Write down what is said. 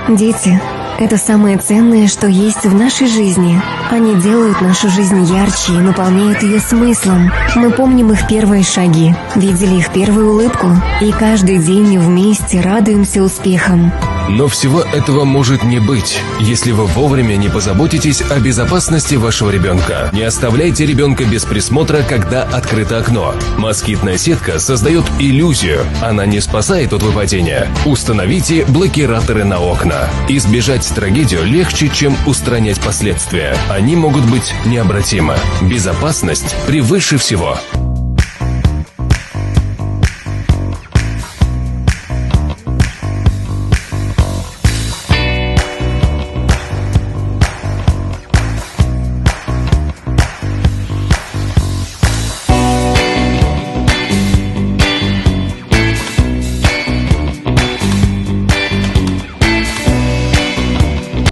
Дети – это самое ценное, что есть в нашей жизни. Они делают нашу жизнь ярче и наполняют ее смыслом. Мы помним их первые шаги, видели их первую улыбку, и каждый день вместе радуемся успехам. Но всего этого может не быть, если вы вовремя не позаботитесь о безопасности вашего ребенка. Не оставляйте ребенка без присмотра, когда открыто окно. Москитная сетка создает иллюзию, она не спасает от выпадения. Установите блокираторы на окна. Избежать трагедию легче, чем устранять последствия. Они могут быть необратимы. Безопасность превыше всего.